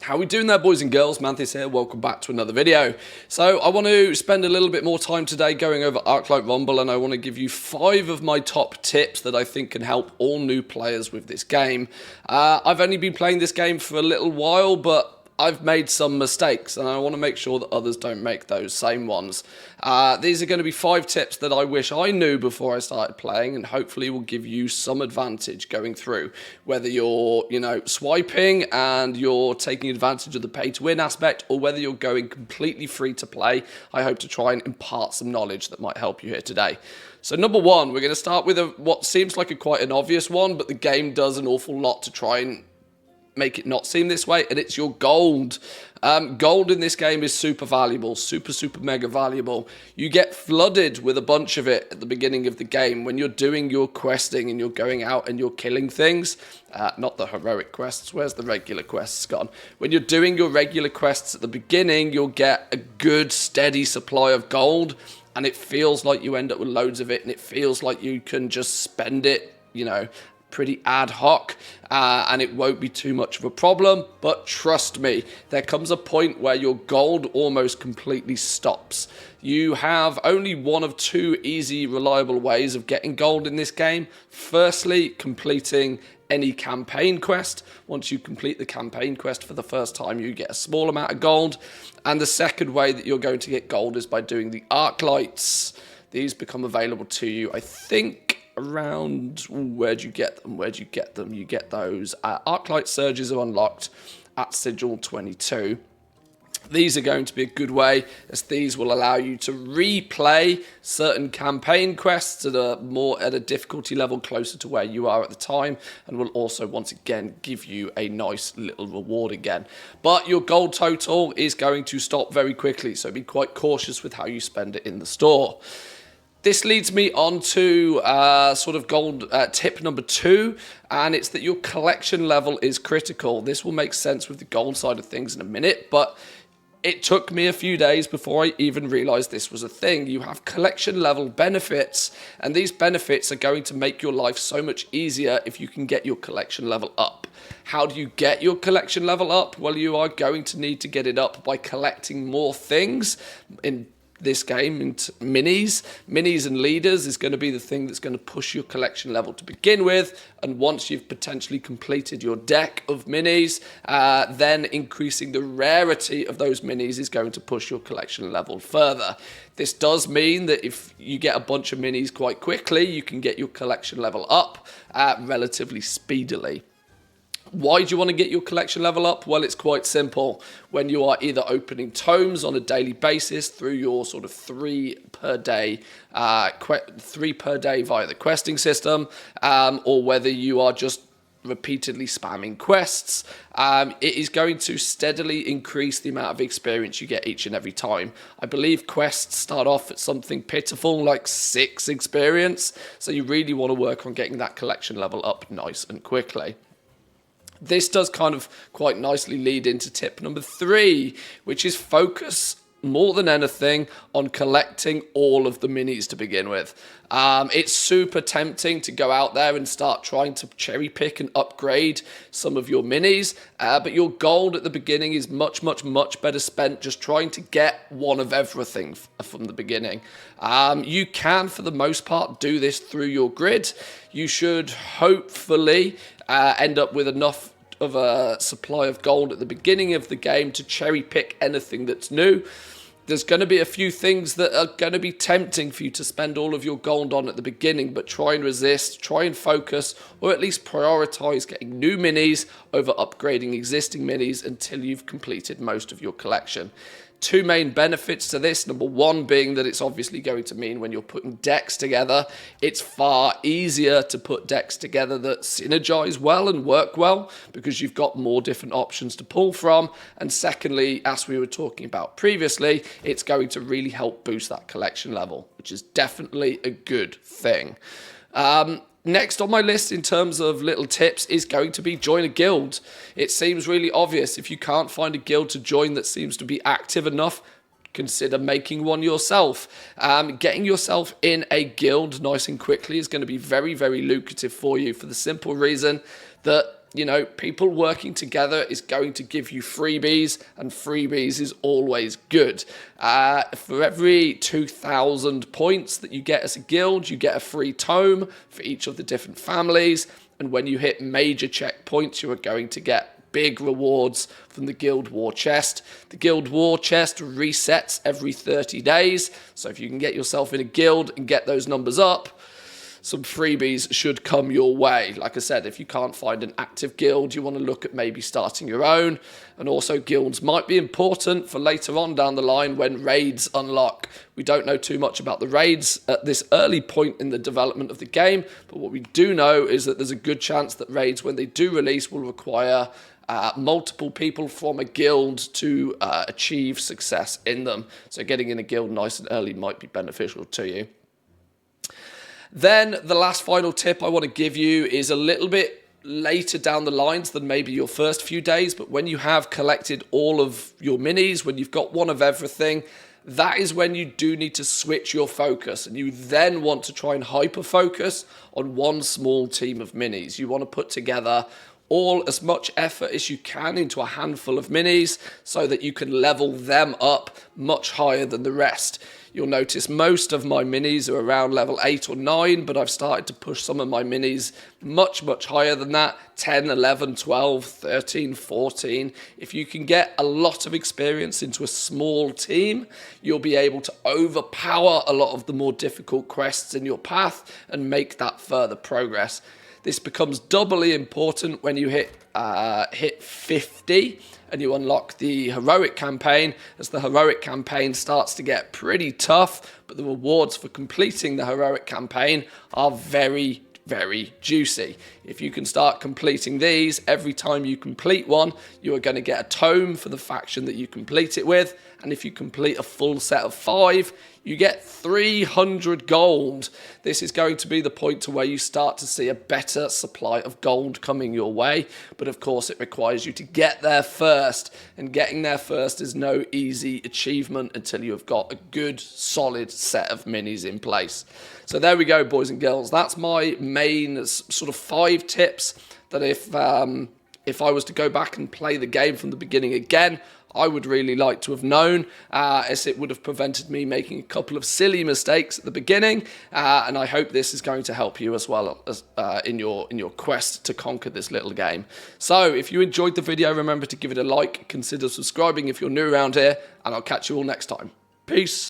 How we doing there, boys and girls? Manthis here, welcome back to another video. So I want to spend a little bit more time today going over Warcraft Rumble, and I want to give you 5 of my top tips that I think can help all new players with this game. I've only been playing this game for a little while, but I've made some mistakes, and I want to make sure that others don't make those same ones. These are going to be 5 tips that I wish I knew before I started playing, and hopefully will give you some advantage going through. Whether you're, swiping and you're taking advantage of the pay-to-win aspect, or whether you're going completely free to play, I hope to try and impart some knowledge that might help you here today. So number 1, we're going to start with what seems like quite an obvious one, but the game does an awful lot to try and make it not seem this way, and it's your gold. Gold in this game is super valuable, super mega valuable. You get flooded with a bunch of it at the beginning of the game when you're doing your questing and you're going out and you're killing things. Not the heroic quests, where's the regular quests gone? When you're doing your regular quests at the beginning, you'll get a good steady supply of gold, and it feels like you end up with loads of it, and it feels like you can just spend it, pretty ad hoc, and it won't be too much of a problem. But trust me, there comes a point where your gold almost completely stops. You have only one of 2 easy, reliable ways of getting gold in this game. Firstly, completing any campaign quest. Once you complete the campaign quest for the first time, you get a small amount of gold. And the second way that you're going to get gold is by doing the arc lights. These become available to you, I think, around, where'd you get them? You get those. Arclight surges are unlocked at sigil 22. These are going to be a good way, as these will allow you to replay certain campaign quests at a difficulty level closer to where you are at the time, and will also once again give you a nice little reward again. But your gold total is going to stop very quickly, so be quite cautious with how you spend it in the store. This leads me on to gold tip number 2, and it's that your collection level is critical. This will make sense with the gold side of things in a minute, but it took me a few days before I even realized this was a thing. You have collection level benefits, and these benefits are going to make your life so much easier if you can get your collection level up. How do you get your collection level up? Well, you are going to need to get it up by collecting more things. In this game, minis and leaders is going to be the thing that's going to push your collection level to begin with, and once you've potentially completed your deck of minis, then increasing the rarity of those minis is going to push your collection level further. This does mean that if you get a bunch of minis quite quickly, you can get your collection level up relatively speedily. Why do you want to get your collection level up? Well, it's quite simple. When you are either opening tomes on a daily basis through your sort of 3 per day via the questing system, or whether you are just repeatedly spamming quests, it is going to steadily increase the amount of experience you get each and every time. I believe quests start off at something pitiful like 6 experience, so you really want to work on getting that collection level up nice and quickly. This does kind of quite nicely lead into tip number 3, which is focus more than anything on collecting all of the minis to begin with. It's super tempting to go out there and start trying to cherry pick and upgrade some of your minis, but your gold at the beginning is much better spent just trying to get one of everything from the beginning. You can, for the most part, do this through your grid. You should hopefully end up with enough of a supply of gold at the beginning of the game to cherry pick anything that's new. There's going to be a few things that are going to be tempting for you to spend all of your gold on at the beginning, but try and resist, try and focus, or at least prioritize getting new minis over upgrading existing minis until you've completed most of your collection. 2 main benefits to this. Number 1 being that it's obviously going to mean when you're putting decks together, it's far easier to put decks together that synergize well and work well because you've got more different options to pull from. And secondly, as we were talking about previously, it's going to really help boost that collection level, which is definitely a good thing. Next on my list in terms of little tips is going to be join a guild. It seems really obvious. If you can't find a guild to join that seems to be active enough, consider making one yourself. Getting yourself in a guild nice and quickly is going to be very lucrative for you for the simple reason that you know, people working together is going to give you freebies, and freebies is always good. For every 2,000 points that you get as a guild, you get a free tome for each of the different families, and when you hit major checkpoints, you are going to get big rewards from the Guild War chest. The Guild War chest resets every 30 days, so if you can get yourself in a guild and get those numbers up, some freebies should come your way. Like I said, if you can't find an active guild, you want to look at maybe starting your own. And also guilds might be important for later on down the line when raids unlock. We don't know too much about the raids at this early point in the development of the game, but what we do know is that there's a good chance that raids, when they do release, will require multiple people from a guild to achieve success in them. So getting in a guild nice and early might be beneficial to you. Then the last final tip I want to give you is a little bit later down the lines than maybe your first few days, but when you have collected all of your minis, when you've got one of everything, that is when you do need to switch your focus, and you then want to try and hyper focus on one small team of minis. You want to put together as much effort as you can into a handful of minis so that you can level them up much higher than the rest. You'll notice most of my minis are around level 8 or 9, but I've started to push some of my minis much higher than that, 10, 11, 12, 13, 14. If you can get a lot of experience into a small team, you'll be able to overpower a lot of the more difficult quests in your path and make that further progress. This becomes doubly important when you hit 50 and you unlock the heroic campaign, as the heroic campaign starts to get pretty tough, but the rewards for completing the heroic campaign are very juicy. If you can start completing these, every time you complete one, you are going to get a tome for the faction that you complete it with, and if you complete a full set of 5, you get 300 gold. This is going to be the point to where you start to see a better supply of gold coming your way, but of course it requires you to get there first, and getting there first is no easy achievement until you have got a good solid set of minis in place. So there we go, boys and girls. That's my main sort of 5 tips that if I was to go back and play the game from the beginning again, I would really like to have known, as it would have prevented me making a couple of silly mistakes at the beginning, and I hope this is going to help you as well as in your quest to conquer this little game. So if you enjoyed the video, remember to give it a like, consider subscribing if you're new around here, and I'll catch you all next time. Peace.